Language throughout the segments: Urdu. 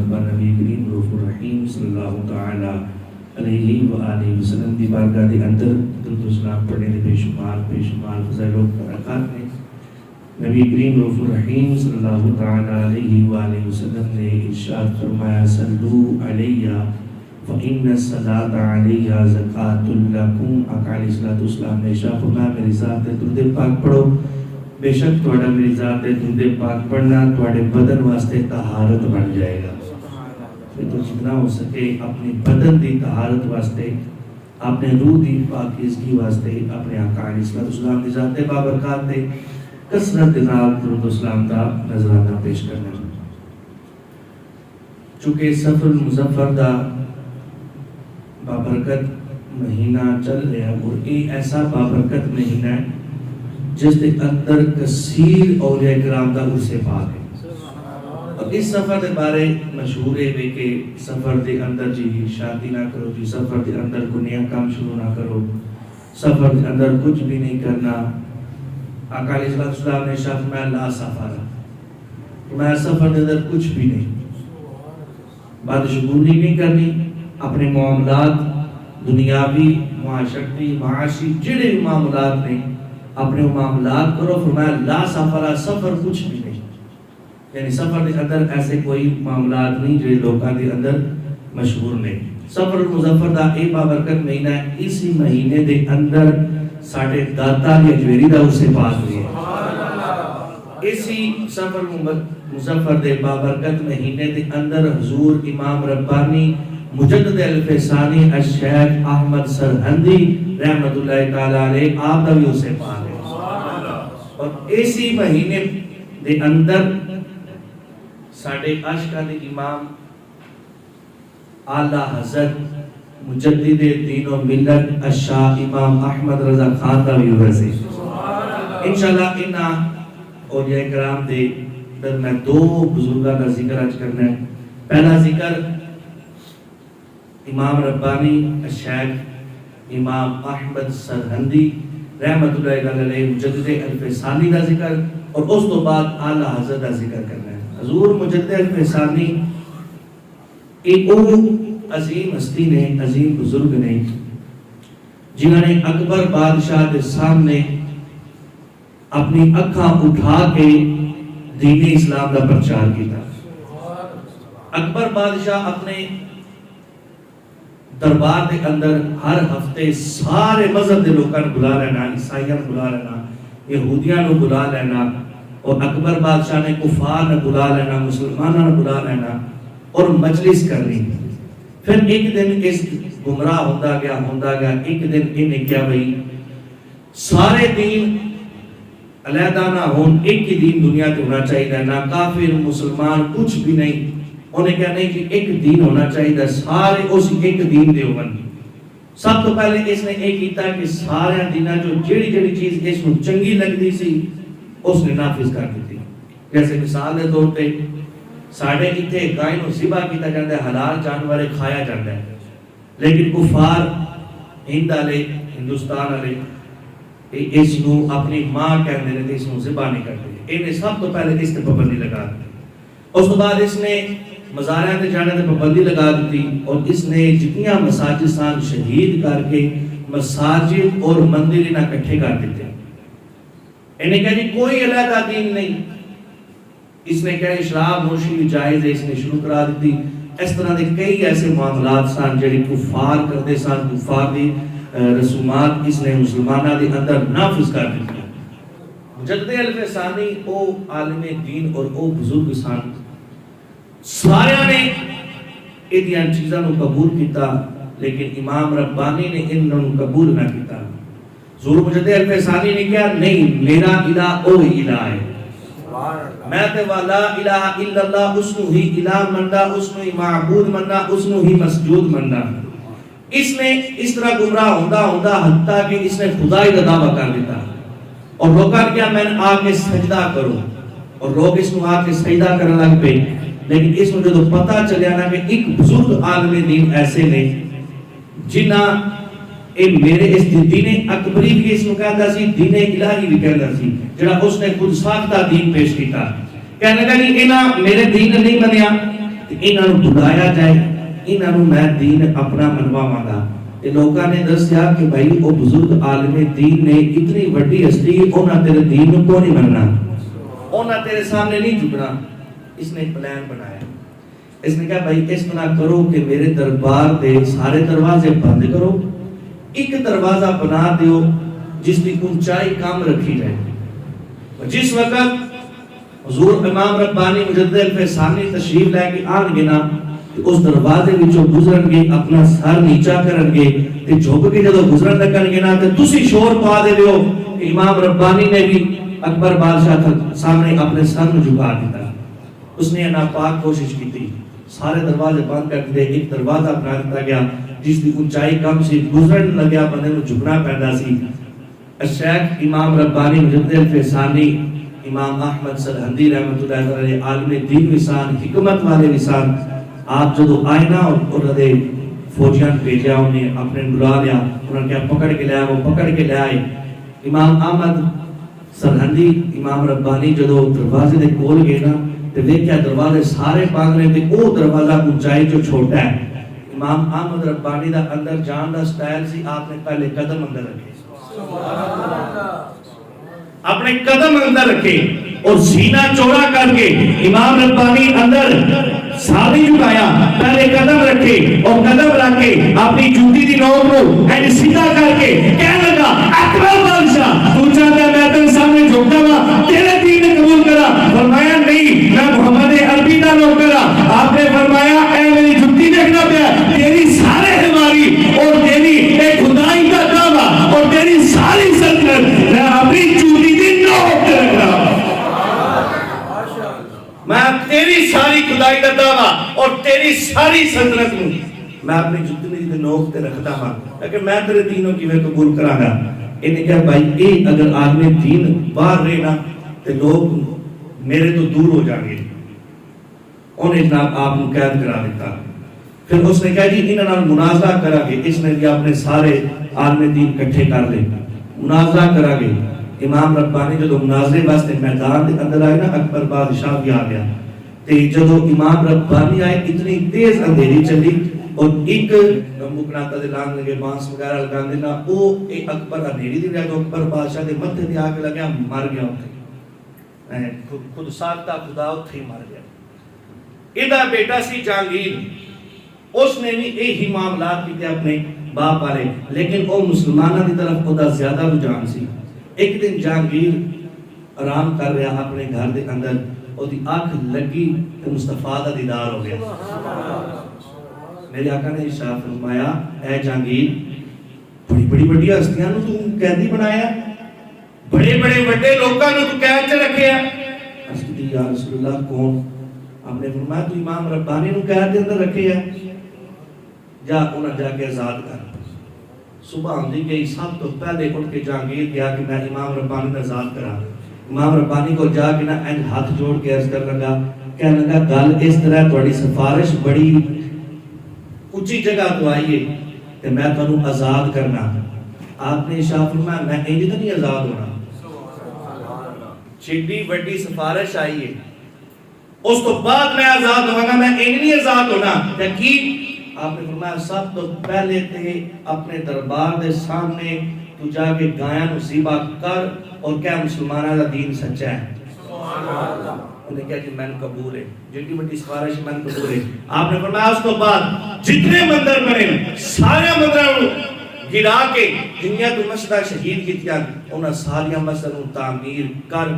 مرتبہ نبی کریم رؤوف الرحیم صلی اللہ تعالی علیہ وآلہ وسلم دی بارگاہ دے اندر درود و سلام پڑھنے دے بے شمار فضائل و برکات نے نبی کریم رؤوف الرحیم صلی اللہ تعالی علیہ وآلہ وسلم نے ارشاد فرمایا صلو علیہ فإن الصلاۃ علیہ زکاۃ لکم آقا علیہ الصلوۃ والسلام نے ارشاد فرمایا میری ذات تے درود پاک پڑھو بے شک تھوڑا میری ذات تے درود پاک پڑھنا تھوڑے بدن واسطے طہارت بن جائے گا۔ تو جتنا ہو سکے اپنی بدن دی طہارت واسطے اپنے روح دی پاکیزگی واسطے اپنے آقا علیہ الصلوۃ والسلام دی ذات بابرکات تے کثرت کے ساتھ درود و سلام کا نذرانہ پیش کرنا۔ چونکہ سفر مظفر دا بابرکت مہینہ چل رہا ہے اور یہ ایسا بابرکت مہینہ ہے جس کے اندر کثیر اولیاء کرام دا عرص پاک ہے۔ اور اس سفر کے بارے مشہور ہے کہ سفر کے اندر جی شادی نہ کرو، جی سفر کے اندر کوئی نیا کام شروع نہ کرو، سفر کے اندر کچھ بھی نہیں کرنا۔ آقا علیہ السلام نے ارشاد فرمایا لا سفر، فرمایا سفر کے اندر کچھ بھی نہیں، بدشگونی نہیں کرنی، اپنے معاملات دنیاوی معاشرتی معاشی جڑے بھی معاملات نے اپنے معاملات کرو۔ فرمایا لا سفر، سفر کچھ بھی نہیں، یعنی سفر کے اندر ایسے کوئی معاملات نہیں جو لوگوں کے اندر مشہور نہیں۔ سفر مظفر دا اے بابرکت مہینہ ہے، اسی مہینے دے اندر ساڑھے داتا علی اجویری دا اسے پاس ہوئی ہے۔ اسی سفر مظفر دے بابرکت مہینے دے اندر حضور امام ربانی مجدد الفسانی الشیخ احمد سرہندی رحمت اللہ تعالی علیہ آپ دا بھی اسے پاس ہے۔ اور اسی مہینے دے اندر ساڑھے عشقہ دے امام اعلیٰ حضرت مجدد دین و ملت الشاہ امام احمد رضا خان دا بھی ہوئے سے انشاءاللہ انہا اولیاء کرام دے در میں دو بزرگاں کا ذکر آج کرنا ہے۔ پہلا ذکر امام ربانی الشیخ امام احمد سرہندی رحمت اللہ علیہ مجدد الفسانی دا ذکر اور اس تو بعد اعلیٰ حضرت دا ذکر کرنا ہے۔ حضور مجدد الفسانی ایک عظیم ہستی نے، عظیم بزرگ نے، جنہوں نے اکبر بادشاہ کے سامنے اپنی اکھاں اٹھا کے دین اسلام کا پرچار کیا۔ اکبر بادشاہ اپنے دربار کے اندر ہر ہفتے سارے مذہب کے لوگوں کو بلا لینا، عیسائیوں کو بلا لینا، یہودیاں کو بلا لینا، اور اکبر بادشاہ نے کفار نے بلا لینا، مسلمانوں نے بلا لینا اور مجلس کرنی۔ پھر ایک دن اس گمراہ ہوتا گیا، ایک دن انہیں کیا بھئی سارے دین علیحدہ نہ ہون، ایک ہی دین دنیا کے ہونا چاہیے، نہ کافر مسلمان کچھ بھی نہیں، انہیں کیا نہیں کہ ایک دین ہونا چاہیے، سارے اس ایک دین دے ہون۔ سب تو پہلے اس نے ایک کیتا کہ سارے دینہ جو جڑی جڑی چیز اس کو چنگی لگ دی سی اس نے نافذ کر دیتی۔ جیسے مثال دے طور پہ ساڑھے اتھے گائے نو ذبح کیتا جاندہ ہے، حلال جانورے کھایا جاندہ ہے، لیکن کفار ہند والے ہندوستان والے اس نو اپنی ماں کہنے رہتے، اس نو ذبح نہیں کرتے، انہیں سب تو پہلے اس نے پابندی لگا دی۔ اس کے بعد اس نے مزاریاں تے جانے تے پابندی لگا دی اور اس نے جتنیاں مساجد سان شہید کر کے مساجد اور مندر انہیں اکٹھے کر دیتے۔ انہیں کہا جی کوئی علیحدہ دین نہیں، اس نے کہا شراب نوشی جائز ہے، اس نے شروع کرا دیتی۔ اس طرح دے کئی ایسے معاملات سان جڑی کفار کرتے سان، کفار دی رسومات اس نے مسلمانہ دے اندر نافذ کر دیتی۔ مجدد الفسانی او عالم دین اور او بزرگ سان، سارے نے ایدیاں چیزاں نو قبول کیتا، لیکن امام ربانی نے ان نو قبول نہ کیتا۔ حضور مجدد الفسانی نے کہا نہیں، میرا الہ او الہ ہے، میں تے لا الہ الا اللہ اسنو ہی الہ مندہ، اسنو ہی معبود مندہ، اسنو ہی مسجود مندہ۔ اس نے اس طرح گمراہ ہوندہ حتیٰ کہ اس نے خدائی کا دعویٰ کر دیتا اور لوگاں کیا میں نے آ کے سجدہ کروں، اور لوگ اس کو آ کے سجدہ کرنے لگ پہ۔ لیکن اس میں جو پتہ چلیا نا کہ ایک بزرگ عالم دین ایسے نے جنہ میرے اس دین اکبری بھی اس کو کہتا سی، دین الہی بھی کہتا سی، جڑا اس نے خود ساختہ دین پیش کیتا۔ کہنے لگا کہ انہاں میرے دین نہیں منیا، انہاں نوں بلایا جائے، انہاں نوں میں دین اپنا منواواں گا۔ تے لوکاں نے دسیا کہ بھائی او بزرگ عالم دین نے اتنی وڈی ہستی، انہاں تیرے دین نوں کیوں نہیں مننا، انہاں تیرے سامنے نہیں جھکنا۔ اس نے پلان بنایا، اس نے کہا بھائی اس طرح کرو کہ میرے دربار دے سارے دروازے بند کرو، ایک دروازہ بنا دیو جس کی اونچائی کم رکھی جائے۔ جس وقت حضور امام ربانی مجدد الفیضانی تشریف لے کے آن گے نا، اس دروازے وچوں گزرن گے، اپنا سر نیچا کرن گے تے جھک کے جدوں گزرن لگن گے نا تے تسی شور پا دے دیو کہ امام ربانی نے بھی اکبر بادشاہ سامنے اپنے سر نوں جھکا دیتا۔ اس نے ناپاک کوشش کی تھی، سارے دروازے بند کر دیے، ایک دروازہ بنا دیتا گیا جس کی اونچائی کم سی، گزرن لگیا بندے نوں جھکنا پیندا سی۔ شیخ امام ربانی مجدد الفیضانی، امام احمد سرہندی رحمۃ اللہ علیہ، عالم دین وسان، حکمت والے وسان، آپ جدو آئے نا انہوں نے فوجیاں بھیجا، انہیں اپنے بلا لیا، انہوں نے کہا پکڑ کے لیا، وہ پکڑ کے لے آئے۔ امام احمد سرہندی امام ربانی جدو دروازے دے کول گئے نا تے دیکھیا دروازے سارے بند نے تے او دروازہ اونچائی جو چھوٹا ہے۔ امام احمد ربانی دا اندر جان دا سٹائل سی، آپ نے پہلے قدم اندر رکھے، اپنے قدم اندر رکھے اور سینہ چوڑا کر کے امام ربانی اندر ساری جھکایا، پہلے قدم رکھے اور قدم رکھ کے اپنی جوتی دی نوک کو اینڈ سیدھا کر کے کہنے لگا اکبر بادشاہ تو چاہتا ہے میں تیرے سامنے جھک جاواں، تیرے دین قبول کرا؟ فرمایا نہیں، میں محمد عربی دا نوکر ہاں۔ آپ نے فرمایا اے میری جوتی دیکھنا پیا، تیری سارے ہماری اور تیری ایک خدائی کا دعویٰ اور تیری ساری سلطنت میں اپنی جوتی دی نوک تے رکھنا، میں تیری ساری خدائی کا دعویٰ اور تیری ساری سلطنت میں اپنی جتنی دی نوک تے رکھتا ہوں، لیکن میں تیرے دینوں کی میں قبول کرا گا۔ انہیں کہا بھائی اے اگر آدمی دین باہر رہنا تو لوگ میرے تو دور ہو جائیں گے۔ انہیں جناب آپ کو قید کرا دیتا۔ پھر اس نے کہا جی انہاں مناظرہ کرا گے، اس نے بھی اپنے سارے عالم دین کٹھے کر لے، مناظرہ کرا گے۔ امام ربانی جدو مناظرے واسطے میدان کے اندر آئے نا، اکبر بادشاہ بھی آ گیا تے جدو امام ربانی آئے اتنی تیز اندھیری چلی اور ایک مکناتا دے لان لگے، بانس وغیرہ لگا دینا، او ایک اکبر اندھیری دی گیا تو اکبر بادشاہ دے متھے دے آگے لگیا، مر گیا اتھے، خود ساکتا خدا اتھے مر گیا۔ ادھا بیٹا سی جہانگیر، اس نے بھی یہی معاملات کیتے اپنے باپ والے، لیکن وہ مسلمانوں کی طرف خدا زیادہ رجحان سی۔ ایک دن جہانگیر آرام کر رہا اپنے گھر دے اندر، اور دی آنکھ لگی تو مصطفیٰ دا دیدار ہو گیا۔ میرے آقا نے ارشاد فرمایا اے جہانگیر، بڑی بڑی ہستیاں نو تو قیدی بنایا، بڑے بڑے لوکاں نو تو قید چ رکھیا۔ عرض کی یا رسول اللہ کون؟ آپ نے فرمایا تو امام ربانی نو قید دے اندر رکھے ہے، جا انہاں جا کے آزاد کر۔ صبح آندی گئی، سب تو پہلے اٹھ کے جہانگیر گیا کہ میں امام ربانی کو آزاد کرا۔ امام ربانی کو جا کے نا اینڈ ہاتھ جوڑ کے عرض کر لگا، کہنے لگا گل اس طرح تہاڈی سفارش بڑی اونچی جگہ تو آئیے کہ میں تانوں آزاد کرنا۔ آپ نے ارشاد فرمایا میں انج تے نہیں آزاد ہونا، چیڈی بڑی سفارش آئی ہے، اس تو بعد میں آزاد ہوں گا، میں انج نہیں آزاد ہونا۔ کہ آپ نے فرمایا سب تو پہلے تے اپنے دربار دے سامنے تو جا کے گایاں نو ذبح کر اور کیا مسلمانوں کا دین سچا ہے۔ انہیں کہا جی میں قبول ہے، جتنی بڑی سفارش میں قبول ہے۔ آپ نے فرمایا اس تو بعد جتنے مندر بنے سارے مندروں گرا کے دنیا تو مسجد شہید کیتیاں، انہاں ساری مسجدوں تعمیر کر۔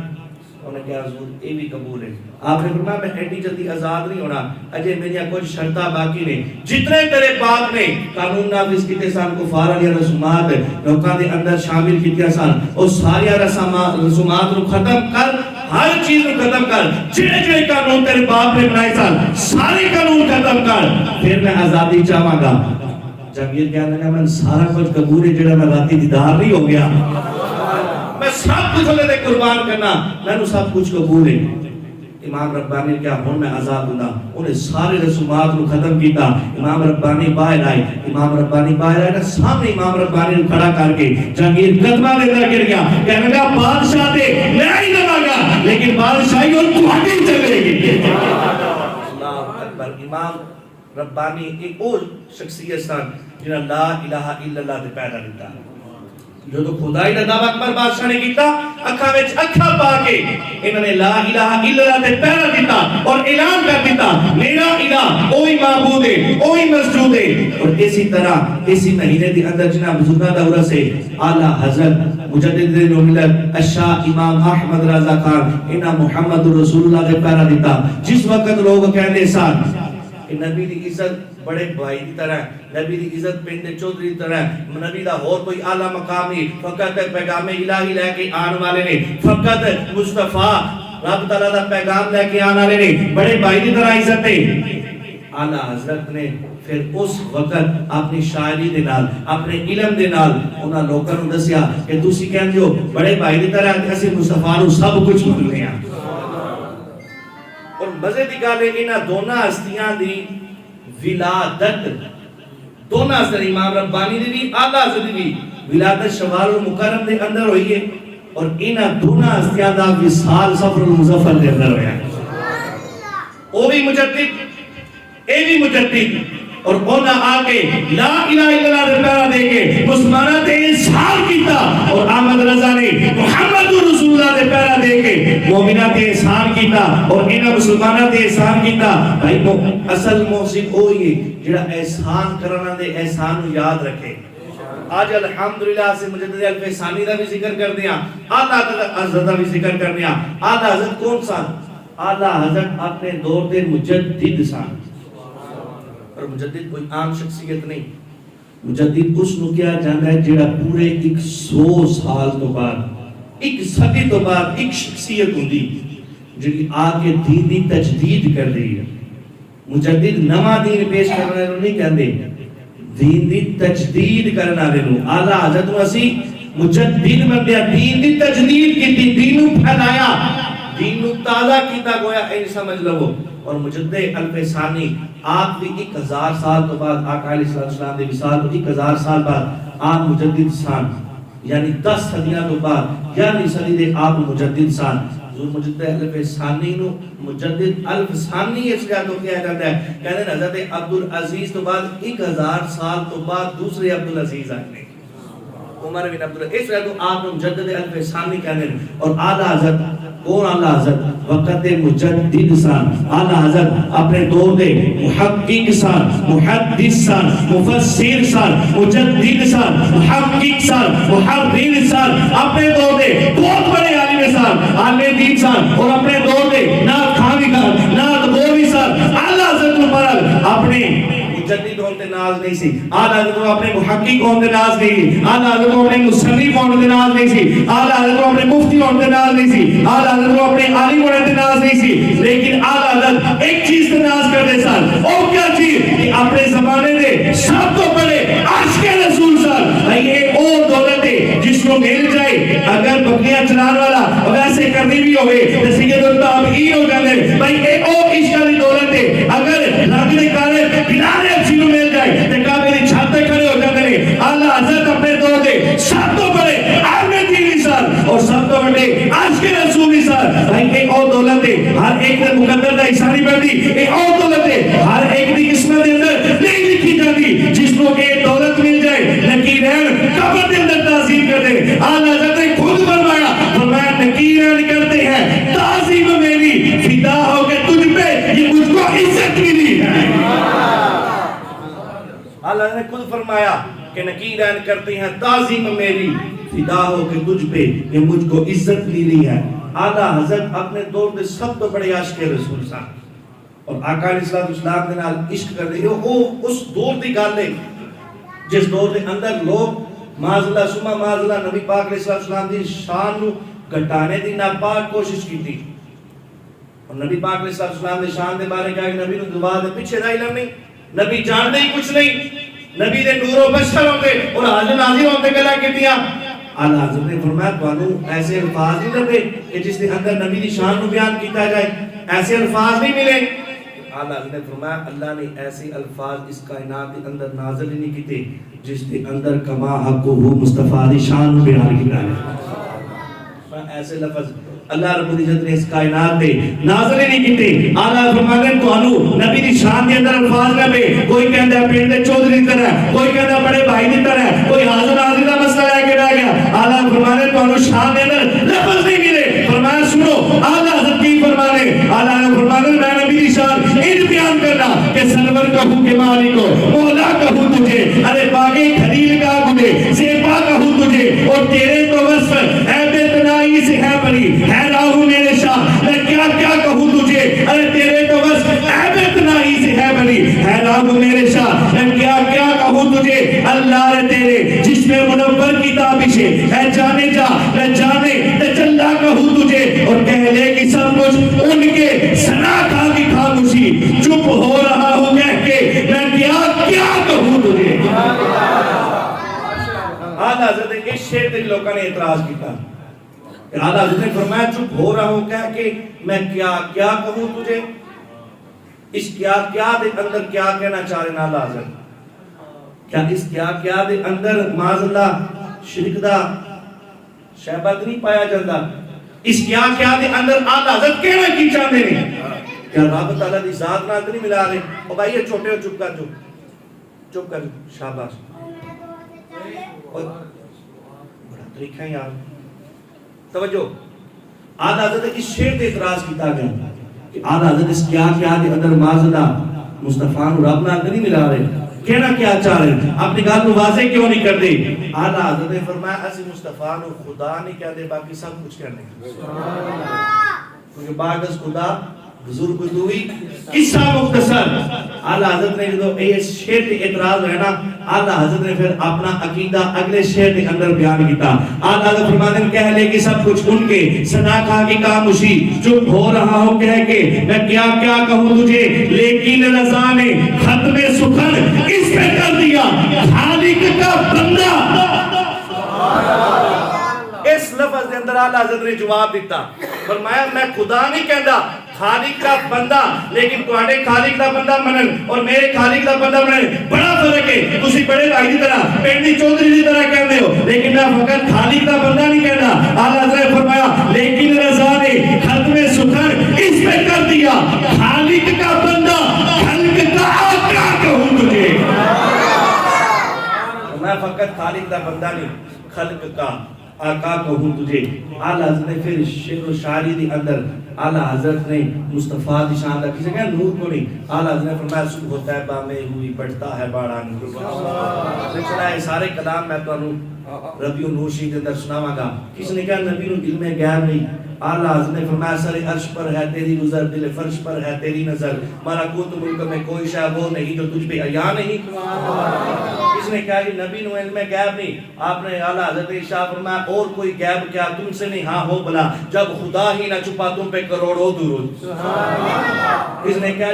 انہیں کہا حضور یہ بھی قبول ہے۔ آپ نے فرمایا میں ایڈی جلدی آزاد نہیں ہونا، اجے میری کچھ شرطاں باقی نے، جتنے تیرے باپ نے قانون نافذ کیتے سن، کفار والی رسومات لوکاں دے اندر شامل کیتیاں سن، او ساری رسومات نو ختم کر، ہر چیز نو ختم کر، جڑے قانون تیرے باپ نے بنائے سن سارے قانون ختم کر، پھر میں آزادی چاہواں گا۔ جہانگیر کہنے لگا میں سارا کچھ قبول ہے، جڑا میں راتی دیدار نہیں ہو گیا، میں سب کچھ اللہ دے قربان کرنا، میں نے سب کچھ قبول ہے۔ امام ربانی کیا ہوں میں آزاد ہوں، انہیں سارے رسومات کو ختم کیتا۔ امام ربانی باہر آئے، امام ربانی باہر آئے نا، سامنے امام ربانی نے کھڑا کر کے جہانگیر قدمہ دے اندر گر گیا، کہنے لگا بادشاہ دے میں ہی لگا گا لیکن بادشاہی اور تہاڈی چلے گی۔ اللہ اکبر۔ امام ربانی ایک اور شخصیت سن جنہاں لا الہ الا اللہ دے پیدا دیتا جو تو خدائی دا دعویٰ اکبر بادشاہ نے کیتا اکھا وچ اکھا پا کے انہوں نے لا الہ الا اللہ دے پیدا دیتا اور اعلان کر دیتا میرا الہ اوہی معبود ہے اوہی مسجود ہے. اور اسی طرح اسی مہینے دی اندر جناب بزرگاں دا عرص ہے اعلی حضرت مجدد ملت الشاہ امام احمد رضا خان انہاں محمد رسول اللہ دے پیدا دیتا. جس وقت لوگ کہندے سن کہ نبی دی عزت بڑے بھائی دی طرح ہے, نبی دی عزت پنڈ چودھری دی طرح ہے, نبی دا اور کوئی اعلیٰ مقام نہیں, فقط پیغام الہی لے کے آن والے نے, فقط مصطفیٰ رب تعالیٰ دا پیغام لے کے آن والے نے, بڑے بھائی دی طرح عزت ہے. اعلیٰ حضرت نے پھر اس وقت اپنی شاعری دے نال اپنے علم دے نال انہاں لوکاں نوں دسیا کہ تسی کہندے ہو بڑے بھائی دی طرح اسی مصطفیٰ نوں سب کچھ مننے ہاں. اور مزے دی گل ہے انہاں دونوں ہستیاں دی ولادت دونوں ہستیاں امام ربانی دی بھی اعلیٰ حضرت دی بھی ولادت شوال المکرم دے اندر ہوئی ہے اور انہاں دونوں ہستیاں دا وصال سفر المظفر دے اندر ہویا. او بھی مجدد اے بھی مجدد اور انہاں آکے لا الہ الا اللہ دے پیرا دے کے مسلمانہ تے اظہار کیتا اور احمد رضا نے محمد رسول اللہ دے پیرا دے کے مومنہ تے احسان کیتا اور انہاں مسلمانہ تے احسان کیتا. بھائی اصل محسن ہوئی ہے جڑا احسان کرنا دے احسان یاد رکھے. آج الحمدللہ سے مجدد الفیسانی دا بھی ذکر کر دیا, اعلیٰ حضرت دا بھی ذکر کر دیا. اعلیٰ حضرت کون سان؟ اعلیٰ حضرت اپنے دور دے مجدد سان. اور مجدد کوئی عام شخصیت نہیں, مجدد اس نو کیا جانا ہے جڑا پورے 100 سال تو بعد ایک صدی تو بعد ایک شخصیت ہوندی جڑی آکے دین دی تجدید کر رہی ہے. مجدد نواں دین پیش کرنے نو نہیں کہندے, دین دی تجدید کرنا رہے نو. اعلیٰ حضرت نو اسی مجدد بندیا دین دی تجدید کی دین نو پھیلایا, دین نو تازہ کیتا گویا اے سمجھ لو. اور مجدد الفیسانی آپ بھی 1000 سال تو بعد آقا علیہ السلام دے وصال تو 1000 سال بعد آپ مجدد سان, یعنی 10 صدیاں تو بعد یعنی صدی دے آپ مجدد سان. جو مجدد الفیسانی نو مجدد الفیسانی اس کا تو کیا جاتا ہے کہتے ہیں حضرت عبدالعزیز تو بعد 1000 سال تو بعد دوسرے عبدالعزیز آئے عمر بن عبدالعزیز, اس وقت تو آپ مجدد الفیسانی کہتے ہیں. اور اعلیٰ حضرت کون؟ اعلیٰ حضرت وقت مجدد سان. اعلیٰ حضرت اپنے دور دے محقق سان, محدث سان, مفسر سان, مجدد سان, محقق سان, محرر سان, اپنے دور دے بہت بڑے عالم سان, عالم دین سان. اور اپنے دور دے نعت خواندی سان, نعت گوی سان. اعلیٰ حضرت پر اپنے مجدد ہونے ناز نہیں سی, اعلیٰ حضرت کو اپنے محقق ہونے ناز نہیں سی, اعلیٰ حضرت کو اپنے مصنف ہونے ناز نہیں سی, اعلیٰ حضرت کو اپنے مفتی ہونے ناز نہیں سی, اعلیٰ حضرت کو اپنے عالم ہونے ناز نہیں سی. لیکن اعلیٰ حضرت ایک چیز سے ناز کرتے سن, اور کیا چیز کہ اپنے زمانے دے سب تو بڑے عاشق رسول سن. یہ اور دولت ہے جس کو مل جائے اگر بکریاں چلان والا ویسے کرنی بھی ہوئے تو سید التابعین ہو جانے. بھائی ایک اور عشق کی دولت ہے اگر لگنے کارے بلال اچھی نو مل جائے تو کعبے دی چھت تے کھڑے ہو جاتے ہیں. اعلیٰ حضرت اپنے دور دے سب تو بڑے عالم دین سن اور سب تو بڑے عاشق رسول سن. بھائی ایک اور دولت ہے ہر ایک نے مقدر دا حصہ نہیں پڑتی, ایک اور دولت ہے ہر ایک دی قسمت دے اندر نہیں لکھی جاتی. جس کو ایک دولت مل جائے نکیرین قبر دے اندر تعظیم کرتے ہیں. اعلیٰ حضرت نے خود فرمایا نکیرین کرتے ہیں تعظیم میری فدا ہو کے تجھ پہ یہ مجھ کو عزت ملی ہے. اللہ نے خود فرمایا کہ نکیرین کرتے ہیں تعظیم میری فدا ہو کے تجھ پہ یہ مجھ کو عزت ملی ہے. اعلیٰ حضرت اپنے دور دے سب تو بڑے عاشق رسول سن اور آقا علیہ السلام کے نال عشق کر دے. وہ اس دور دی گل ہے جس دور دے اندر لوگ معاذ اللہ سما معاذ اللہ نبی پاک علیہ السلام دی شان نو گھٹانے دی ناپاک کوشش کی تھی. اور نبی پاک علیہ السلام دی شان دے بارے کہا کہ نبی نو دعا دے پیچھے دا علم نہیں, نبی جانتے ہی کچھ نہیں, نبی دے نور و بشر ہوتے اور حاضر ناظر ہوتے گلا کیتیاں. اعلیٰ حضرت نے فرمایا تانوں ایسے الفاظ نہیں لبے کہ جس کے اندر نبی دی شان نو بیان کیتا جائے, ایسے الفاظ نہیں ملے. اعلیٰ حضرت نے فرمایا اللہ نے ایسے الفاظ اس کائنات کے اندر نازل ہی نہیں کیتے جس کے اندر کما حق ہو مصطفیٰ دی شان نو بیان کیتا ہے. ایسے لفظ اللہ رب العزت نے اس کائنات دے نازل نہیں کیتے اعلیٰ فرمانے تانوں نبی دی شان دے اندر الفاظ نہ پے کوئی کہندا ہے پنڈ دے چودھری دی طرح کوئی کہندا بڑے بھائی دی طرح کوئی حاضر ناظر دا مسئلہ لے کے رہ گیا اعلیٰ فرمانے تانوں شان دے اندر لفظ نہیں ملے فرمایا سنو اعلیٰ حضرت کی فرمانے اعلیٰ فرمانے میں نبی دی شان ان بیان کرنا کہ سرور کہوں کہ مالک مولا کہوں تجھے ارے باغی خلیل کا گنے زیبا کہوں تجھے اور تیرے تو وصف اے بے تنائی سے ہے بری ہے راہو میرے شاہ میں کیا کیا کہوں تجھے ارے تیرے تو بس احبت نائی سے ہے بنی ہے راہو میرے شاہ میں کیا کیا کہوں تجھے اللہ رے تیرے جس میں منور کتابش ہے اے جانے جا میں جانے تجلہ کہوں تجھے اور کہہ لے کہ سب کچھ ان کے سنا کھا کی خاموشی چپ ہو رہا ہوں کہہ کے میں کیا کیا کہوں تجھے آدھا حضرت اس شیر تک لوگوں نے اعتراض کیتا اعلیٰ حضرت نے فرمایا چپ ہو رہا ہوں کہہ کے میں کیا کیا کہوں تجھے اس کیا کیا دے اندر کیا کہنا چاہ رہے اعلیٰ حضرت کیا اس کیا دے اندر معاذ اللہ شرک دا شہبت نہیں پایا جاتا اس کیا دے اندر اعلیٰ حضرت کہنا کی چاہتے ہیں کیا رب تعالیٰ دی ذات نال نہیں ملا رہے او بھائی یہ چھوٹے ہو چپ کر شاباش بڑا طریقہ ہے یار توجہ آدھا حضرت اس شیر تے اعتراض کیتا گیا کہ آدھا حضرت اس کیا دے اندر معاذ مصطفیٰ نو رب نال نہیں ملا رہے کہنا کیا چاہ رہے اپنی گل کو واضح کیوں نہیں کرتے آدھا حضرت نے فرمایا اسی مصطفیٰ نو خدا نہیں کہتے باقی سب کچھ کرنے کیونکہ بعد از خدا بزرگ دوئی قصہ مختصر اعلیٰ حضرت نے جو اس شیر تے اعتراض ہے نا اعلیٰ حضرت نے پھر اپنا عقیدہ اگلے شیر کے اندر بیان کیتا اعلیٰ حضرت فرماتے ہیں کہہ لے کہ سب کچھ ان کے صدا کھا کی خاموشی چپ ہو رہا ہوں کہہ کے میں کیا کیا کہوں تجھے لیکن رضا نے ختم سخن اس پہ کر دیا خالق کا بندہ اس لفظ کے اندر اعلیٰ حضرت نے جواب دیتا فرمایا میں خدا نہیں کہتا خالق کا بندہ لیکن تواڈے خالق دا بندہ منن اور میرے خالق دا بندہ منن بڑا فرق ہے تسی بڑے بھائی دی طرح پنڈ دی چودھری دی طرح کہندے ہو لیکن میں فقط خالق دا بندہ نہیں کہنا اعلیٰ حضرت نے فرمایا لیکن رضا نے ختم سخن اس پہ کر دیا خالق کا بندہ خلق کا آقا کہوں تجھے میں فقط خالق دا بندہ نہیں خلق کا آقا کہوں تجھے اعلیٰ حضرت نے پھر شعر و شاعری دی اندر اعلیٰ حضرت نے مصطفیٰ دی شان دا کسی کہا نور کو نہیں اعلیٰ حضرت نے فرمایا صبح ہوتا ہے بامے ہوئی بڑھتا ہے باڑا نور چلا ہے سارے کلام میں تو انہوں ربیع نور شیخ کے اندر سناواں گا کسی نے کہا نبی نو دل میں غیب نہیں اعلیٰ حضرت نے فرمایا سر عرش پر ہے تیری نظر دل فرش پر ہے تیری نظر ملکوت ملک میں کوئی شے وہ نہیں جو تجھ پہ عیا نہیں کس نے کہا کہ نبی نو علم غیب نہیں آپ نے اعلیٰ حضرت ارشاد فرمایا اور کوئی غیب کیا تم سے نہیں ہاں ہو بلا جب خدا ہی نہ چھپا تم پہ کروڑوں درود کس نے کہا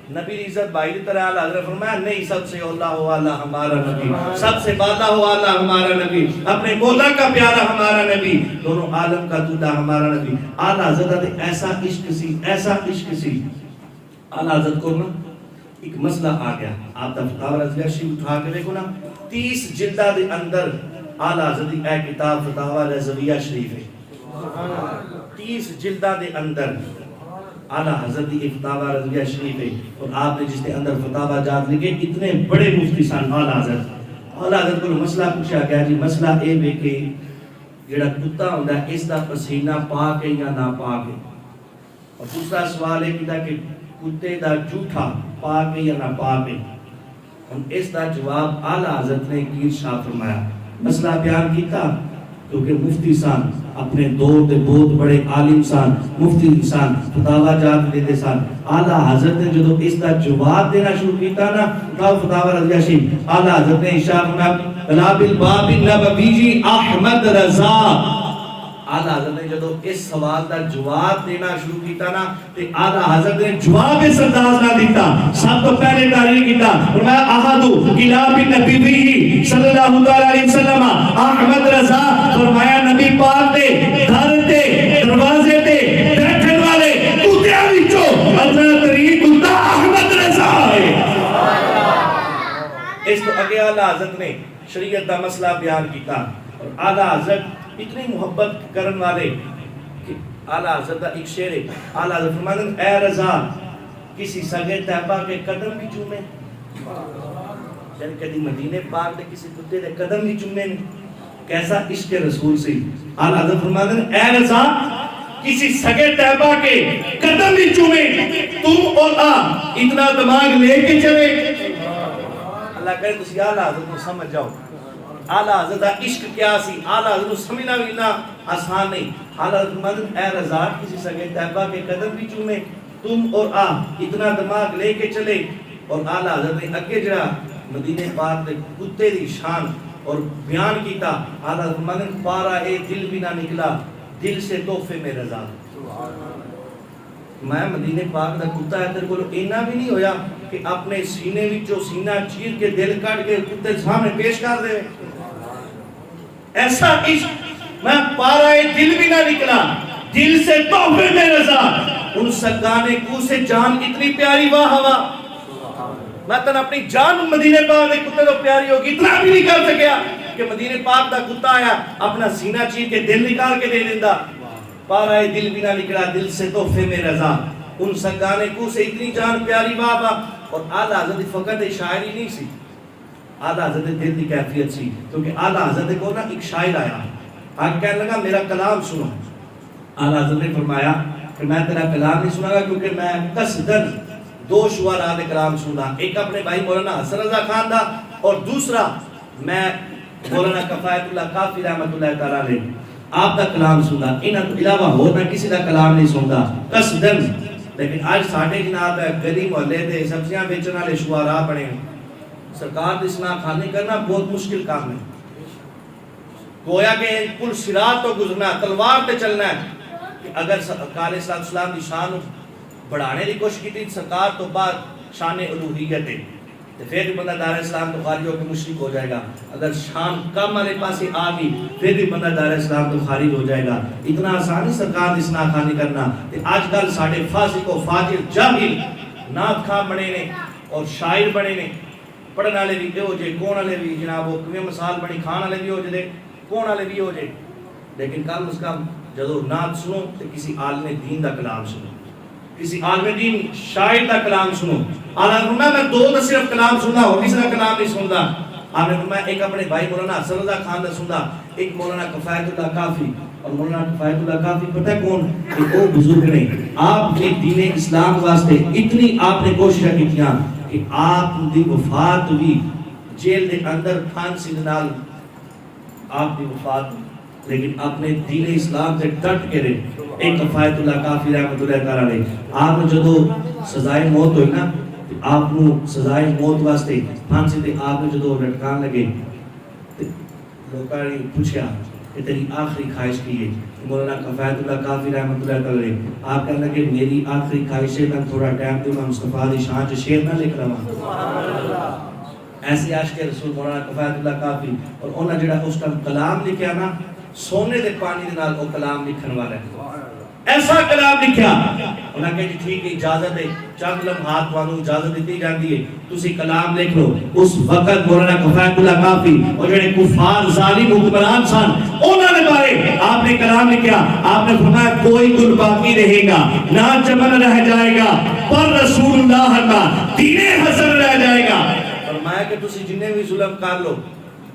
نبی عزت بھائی کی طرح اعلیٰ حضرت فرمایا نہیں سب سے اولا ہو اعلیٰ ہمارا نبی سب سے بالا ہو اعلیٰ ہمارا نبی اپنے مولا کا پیارا ہمارا نبی دونوں عالم کا دودھا ہمارا نبی اعلیٰ حضرت ایسا عشق سی اعلیٰ حضرت کو نا ایک مسئلہ آ گیا آپ دا فتاوی رضویہ شریف اٹھا کے دیکھو نا 30 جلدہ دے اندر اعلیٰ حضرت اے کتاب فتاوی رضویہ شریف ہے 30 جلدہ دے اندر اعلیٰ حضرت کی فتاوی رضویہ شریف ہے اور آپ نے جس کے اندر فتاوی جات لکھے اتنے بڑے مفتی سن اعلیٰ حضرت کو مسئلہ پوچھا گیا جی مسئلہ اے بے کہ جڑا کتا ہوندا ہے اس دا پسینہ پاک ہے یا نا پاک ہے اور دوسرا سوال ہے کہ کتے دا جھوٹا پاک ہے یا نا پاک ہے ہم اس دا جواب اعلیٰ حضرت نے کی ارشاد فرمایا مسئلہ بیان کیتا کیونکہ مفتی سان اپنے دور دے بہت بڑے عالم سان مفتی انسان فتاوی جات دیتے سان اعلیٰ حضرت نے جدو اس دا جواب دینا شروع کیتا نا فتاوی رضویہ شریف اعلیٰ حضرت نے ارشاد فرمایا بلاب الباب النبوی احمد رضا اعلیٰ حضرت نے جدو اس سوال دا جواب دینا شروع کیتا نا تے اعلیٰ حضرت نے جواب اس انداز نہ دیتا سب تو پہلے تعریف کیتا فرمایا احدو کلاب النبی صلی اللہ علیہ وسلم احمد رضا فرمایا نبی پاک دے گھر تے دروازے تے بیٹھن والے کتےاں وچوں ادنا ترین کتا احمد رضا ہے اس تو اگے اعلیٰ حضرت نے شریعت دا مسئلہ بیان کیتا اور اعلیٰ حضرت اتنی محبت کرن والے کہ اعلیٰ حضرت کا ایک شعر ہے، اعلیٰ حضرت فرماتے ہیں اے رضا کسی سگے طیبہ کے قدم بھی چومے، یعنی کدی مدینے پاک دے کسی کتے دے قدم بھی چومے نہیں. کیسا عشق رسول سے. اعلیٰ حضرت فرماتے ہیں اے رضا کسی سگے طیبہ کے قدم بھی چومے، تم اور آ اتنا دماغ لے کے چلے. اللہ کرے تسی اعلیٰ حضرت کو سمجھ جاؤ. اعلیٰ حضرت کا عشق کیا سی، اعلیٰ حضرت کو سمجھنا بھی اتنا آسان نہیں. اعلیٰ حضرت فرماتے ہیں اے رضا کسی سگے طیبہ کے قدم بھی چومے، تم اور آ اتنا دماغ لے کے چلے. اور اعلیٰ حضرت نے اگے جڑا مدینے پاک دے کتے دی شان اور بیان کیتا. اعلیٰ حضرت فرماتے ہیں پارا اے دل بھی نہ نکلا دل سے تحفے میں رضا. میں مدینے پاک دا کتا ہے تیرے کو اینا بھی نہیں ہویا کہ اپنے سینے وچوں سینہ چیر کے دل کٹ کے کتے سامنے پیش کر دے. ایسا عشق میں پارا اے دل بھی نہ نکلا دل سے تحفے میں رضا. ان سگانے کو سے جان اتنی پیاری واہ ہوا. میں تن اپنی جان مدینے پاک دے کتے تو پیاری ہوگی اتنا بھی نہیں کر سکیا کہ مدینے پاک دا کتا آیا اپنا سینہ چیر کے دل نکال کے دے دیندہ. پارا دل بھی نہ نکلا دل سے تحفے میں رضا. ان سگانے کو سے اتنی جان پیاری بابا. اور اعلیٰ حضرت فقط شاعری نہیں سی، اعلیٰ حضرت دل کی کیفیت سی. کیونکہ اعلیٰ حضرت کو نا ایک شاعر آیا آج کہنے لگا میرا کلام سنو. اعلیٰ حضرت نے فرمایا کہ میں تیرا کلام نہیں سنا گا کیونکہ میں قصدن دو شعراء دے کلام سنا. ایک اپنے بھائی مولانا حسن رضا خان دا اور دوسرا میں مولانا کفایت اللہ کافی رحمت اللہ تعالیٰ علیہ آپ دا کلام سندا. انہاں تو علاوہ ہور میں کسی دا کلام نہیں سندا قصدن. لیکن آج ساڈے جناب گلی محلے دے سبزیاں بیچن والے شعراء بنے. سرکار دی اصلاح خانی کرنا بہت مشکل کام ہے. گویا کہ پل صراط تو گزرنا تلوار تے چلنا ہے. کہ اگر سرکار علیہ السلام دی شان بڑھانے کی کوشش کی تھی سرکار تو بعد شان الوہیت ہے تو پھر بھی بندہ دار اسلام تو خارج ہو کے مشرک ہو جائے گا. اگر شان کم والے پاسے آ گئی پھر بھی بندہ دار اسلام تو خارج ہو جائے گا. اتنا آسان سرکار کی اصلاح خانی کرنا. آج کل ساڑھے فاسق و فاجر جاہل نعت خواہ بنے نے اور شاعر بنے نے. پڑھنے والے بھی ہو جائے کون والے بھی جناب وہ کمی مثال بنی کھان والے بھی ہو جائے کون والے بھی ہو جائے. لیکن کم از کم جدو نعت سنو تو کسی عالم دین دا کلام سنو، کسی عالم دین شاعر دا کلام سنو. اعلیٰ فرمایا میں دو دا صرف کلام سننا ہو کسی دا کلام نہیں سندا. اعلیٰ فرمایا ایک اپنے بھائی مولانا حسن رضا خان دا سندا، ایک مولانا کفایت اللہ کافی. اور مولانا کفایت اللہ کافی پتہ ہے کون؟ کہ وہ بزرگ نے آپ کے دین اسلام واسطے اتنی آپ نے کوششیں کیتیاں کہ آپ دی وفات بھی جیل دے اندر پھانسی دے نال آپ دی وفات لیکن اپنے دین اسلام سے ڈٹ کے رہے. ایک کفایت اللہ کافی رحمت اللہ تعالیٰ علیہ آپ نے جدو سزائے موت ہوئی نا آپ نے سزائے موت واسطے پھانسی تے آپ نے جدو لٹکان لگے لوگوں نے پوچھا کہ تیری آخری خواہش کی ہے. مولانا کفایت اللہ کافی رحمت اللہ تعالیٰ علیہ آپ کہنے لگے میری آخری خواہش ہے میں تھوڑا ٹائم دے میں مصطفیٰ دی شان چ شعر نہ لکھ رہا. ایسے عاشق رسول مولانا کفایت اللہ کافی اور انہاں جڑا اس ٹائم کلام لکھیا نا سونے دے پانی دے نال او کلام لکھن والا ہے. ایسا کلام لکھیا انہاں کہ جی ٹھیک ہے اجازت ہے چند لمحات تانوں اجازت دیتی جاندی ہے تسی کلام لکھ لو. اس وقت مولانا کفایت اللہ کافی اور جڑے کفار ظالم حکمران سن انہاں دے بارے آپ نے کلام لکھیا. آپ نے فرمایا کوئی گل باقی رہے گا نہ چمن رہ جائے گا پر رسول اللہ کا دین حسن رہ جائے گا. فرمایا کہ تسی جننے بھی ظلم کر لو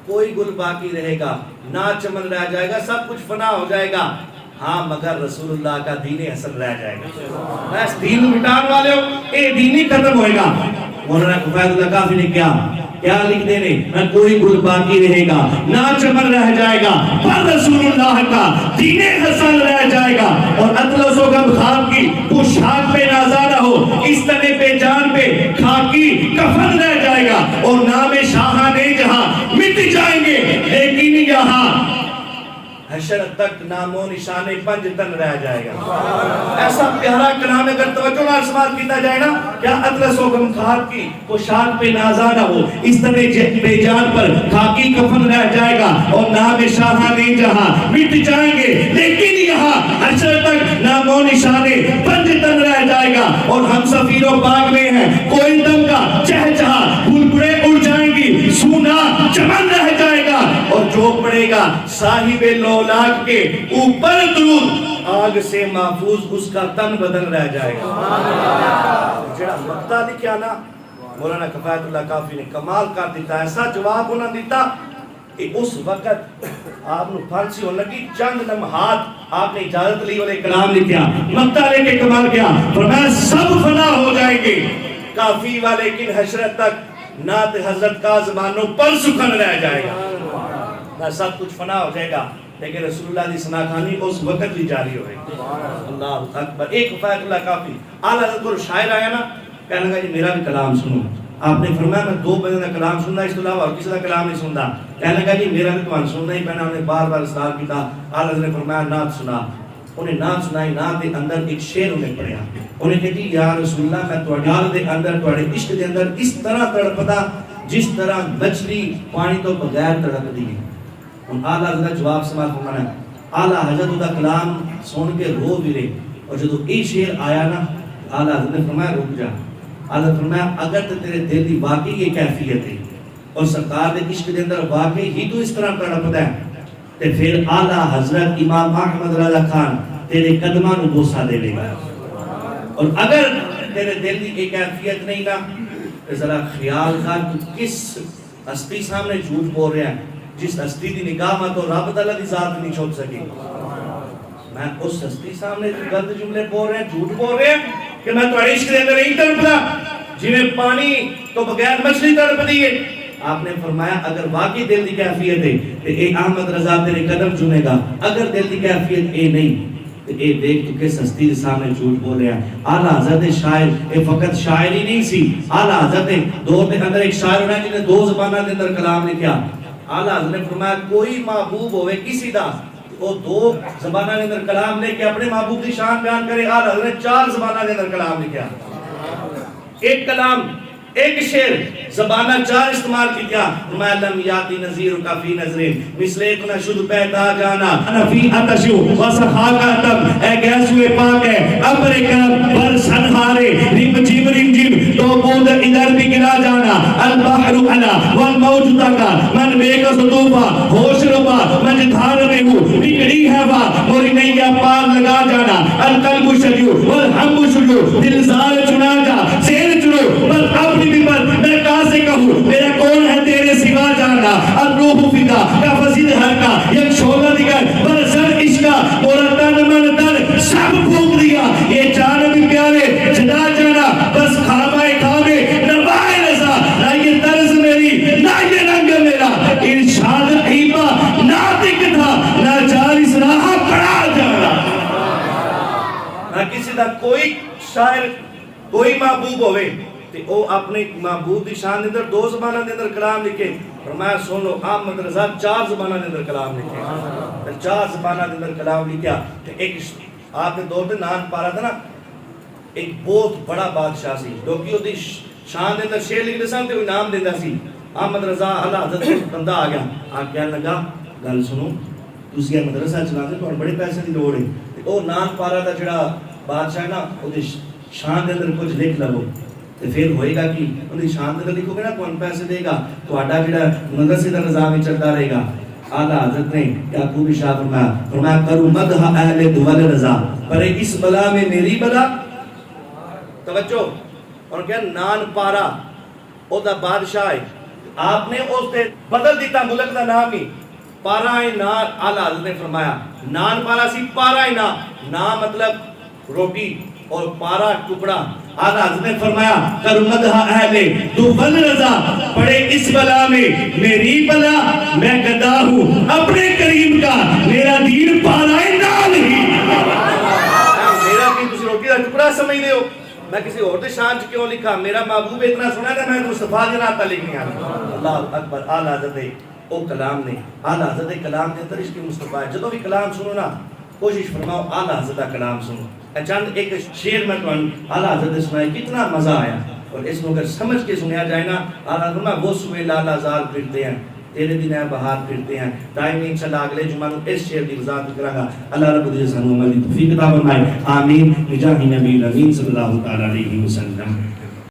کوئی گل باقی رہے گا نہ چمن رہ جائے گا سب کچھ فنا ہو جائے گا ہاں مگر رسول اللہ کا دین حسن رہ جائے گا. بس دین مٹان والے ہو اے دین ہی ختم ہوئے گا. مولانا کفایت اللہ کافی نے کیا لکھ دے نے نہ کوئی گل باقی رہے گا نہ چمن رہ جائے گا پر رسول اللہ کا دین حسن رہ جائے گا. اور اطلس و غم خواب کی پوشاک پہ نازارہ ہو اس طرح پہ جان پہ خاکی کفن رہ جائے گا. اور نام شاہاں نے جہاں مٹ جائیں گے لیکن یہاں حشر تک نام و نشان پنج تن رہ جائے گا. ایسا پیارا کلام اگر توجہ نال سماعت کیتا جائے نا کیا اطلس و غم خواب کی پوشاک پہ نازارہ ہو اس طرح بے جان پر خاکی کفن رہ جائے گا. اور نام شاہاں نے جہاں مٹ جائیں گے لیکن یہاں حشر تک نام و نشان پنج تن رہ جائے گا. اور ہم سفیر و باغ میں ہیں کوئی دم کا چہچہا بلبلیں اڑ جائیں گی سونا چمن رہ جائے گا. اور جو پڑے گا صاحب لولاک کے اوپر درود آگ سے محفوظ اس کا تن بدن رہ جائے گا. جڑا مقطع لکھیا نا مولانا کفایت اللہ کافی نے کمال کر دیتا, ایسا جواب انہوں نے دیتا کہ اس وقت آپ نے پھانسی ہونے لگی, چند لمحات آپ نے اجازت لی اور ایک کلام لکھیا, مقطع لے کے کمال کیا, فرمایا سب فنا ہو جائیں گے کافی والے لیکن حشرت تک نعت حضرت کا زبانوں پر سخن رہ جائے گا. سب کچھ فنا ہو جائے گا لیکن رسول اللہ کی ثنا خوانی اس وقت بھی جاری ہوئے گی. اللہ اکبر. ایک کفایت اللہ کافی اعلیٰ حضرت کو شاعر آیا نا, کہنے لگا جی میرا بھی کلام سنو. آپ نے فرمایا میں 2 بندے کا کلام سننا, اس کے علاوہ اور کسی کا کلام نہیں سنتا. کہنے لگا جی میرا بھی تمہیں سننا ہی پینا. انہیں بار بار اصرار کیا. اعلیٰ حضرت نے فرمایا نعت سنا. انہیں نعت سنائی. نعت کے اندر ایک شعر انہیں پڑھیا. انہیں کہا جی یا رسول اللہ میں تواڈے حال دے اندر تواڈے عشق دے اندر اس طرح تڑپدا جس طرح مچھلی پانی تو بغیر تڑپدی ہے. ان اعلیٰ حضرت جواب سماعت فرمانا, اعلیٰ حضرت کا کلام سن کے رو بھی رہے, اور جب یہ شعر آیا نا اعلیٰ حضرت نے فرمایا رک جا. اعلیٰ فرمایا اگر تو تیرے دل کی واقعی یہ کیفیت ہے اور سرکار دے عشق دے اندر واقعی ہی تو اس طرح تڑپدا ہے, تے پھر اعلیٰ حضرت امام احمد رضا خان تیرے قدماں نو بوسہ دے لے گا. اور اگر تیرے دل کی یہ کیفیت نہیں نا تو ذرا خیال کر تو کس ہستی سامنے جھوٹ بول رہا ہے جس ہستی دی نگاہ میں تو رب تعالیٰ دی ذات نہیں چھپ سکی. میں اس ہستی سامنے غلط جملے بول رہے ہیں, جھوٹ بول رہے ہیں کہ میں تمہارے عشق دے اندر نہیں تڑپدا جنہیں پانی تو بغیر مچھلی تڑپدی ہے. آپ نے فرمایا اگر واقعی دل کی کیفیت ہے تو اے احمد رضا تیرے قدم چومے گا, اگر دل کی کیفیت اے نہیں تو اے دیکھ تو کس ہستی کے سامنے جھوٹ بول رہا ہے. اعلیٰ حضرت شاعر اے فقط شاعر ہی نہیں سی, اعلیٰ حضرت دور کے اندر ایک شاعر ہونا جنہیں 2 زبانوں کے اندر کلام لکھیا. اعلیٰ حضرت نے فرمایا کوئی محبوب ہوئے کسی دا وہ 2 زبانوں کے اندر کلام لے کے اپنے محبوب کی شان بیان کرے. اعلیٰ حضرت نے 4 زبانوں کے اندر کلام لکھیا. ایک کلام ایک شعر زبانہ 4 استعمال کیا. فرمایا لم یاتی نظیر کا فی نظرین مثل اتنا شد پیدا جانا انا فی اتشو وسخاک اتم اے گیسوے پاک ہے ابر کرم بر سنہارے رم جم تو بود ادھر بھی گرا جانا البحر علا والموج تکا من بے کا صدوفا ہوش ربا من دھار میں ہوں بگڑی ہے وا موری نہیں یا پار لگا جانا القلب شجو والحم شجو دل زار چنا جا سیر چنو بل اپنی بھی پر میں کہاں سے کہوں میرا کون ہے تیرے سوا جانا الروح فدا کا فزید ہر کا یک شعلہ دیگر برسر عشقہ اور تن من تن سب پھونک دیا. یہ جان بھی پیارے جدا جانا بس کھامائے کھامے نوائے رضا نہ یہ طرز میری نہ یہ رنگ میرا ارشاد عیبہ ناطق تھا نہ جارس رہا پڑا جانا. نہ کسی دا کوئی شاعر کوئی محبوب ہوئے تے او اپنے محبوب دی شان دے اندر 2 زبانوں دے اندر کلام لکھے. فرمایا سنو احمد رضا 4 زبانوں دے اندر کلام لکھے. 4 زبانوں دے اندر کلام لکھیا. تے ایک آپ نے دور تے نام پا رہا تھا نا, ایک بہت بڑا بادشاہ سی لوکی دی شان دے اندر شعر لکھدے سن تے کوئی نام دیندا سی. احمد رضا اعلیٰ حضرت بندہ آ گیا, آ کہنے لگا گل سنو تسی یہ مدرسہ چلاتے تو بڑے پیسے دی لوڑ ہے. تے او نام پا رہا تھا جڑا بادشاہ نا او دی شان دے اندر کچھ لکھ لو تو پھر ہوئے گا کہ انہیں شان دے لکھو گے نا کون پیسے دے گا تو آڈا جڑا مدرسے دا نظام چلتا رہے گا. اعلیٰ حضرت نے یعقوب شاہ فرمایا کرو مدح اہل دول رضا پر اس بلا میں میری بلا. توجہ, اور کیا نان پارا او دا بادشاہ ہے, آپ نے اس تے بدل دیتا ملک دا نام ہی پارا ہے نان. اعلیٰ حضرت نے فرمایا نان پارا سی پارا ہے نا مطلب روٹی اور پارا ٹکڑا. اعلیٰ حضرت نے فرمایا کر مدح اہل دول رضا پڑے اس بلا میں میری بلا میں گدا ہوں اپنے کریم کا میرا دین پارائے نال ہی. میرا کی تسی روٹی دا ٹکڑا سمجھ دے ہو, میں کسی اور دے شان چ کیوں لکھا, میرا محبوب اتنا سنا ہے میں مصطفیٰ جنات لکھنی آ. اللہ اکبر. اعلیٰ حضرت او کلام نے اعلیٰ حضرت کلام کے اندر عشق مصطفیٰ ہے. جدوں بھی کلام سنو نا کوشش فرماؤ اعلیٰ حضرت کا کلام سنو. چند ایک شعر میں تو اعلیٰ حضرت سنائے کتنا مزہ آیا, اور اس کو اگر سمجھ کے سنیا جائے نا اعلیٰ حضرت وہ سوئے لالا زال پھرتے ہیں تیرے دن ہے بہار پھرتے ہیں. ٹائم نہیں چلا اگلے جمعہ اس شعر کی وضاحت کرا گا. اللہ رب العزت ہمیں توفیق عطا فرمائے. آمین بجاہ نبی الامین صلی اللہ تعالی علیہ وسلم.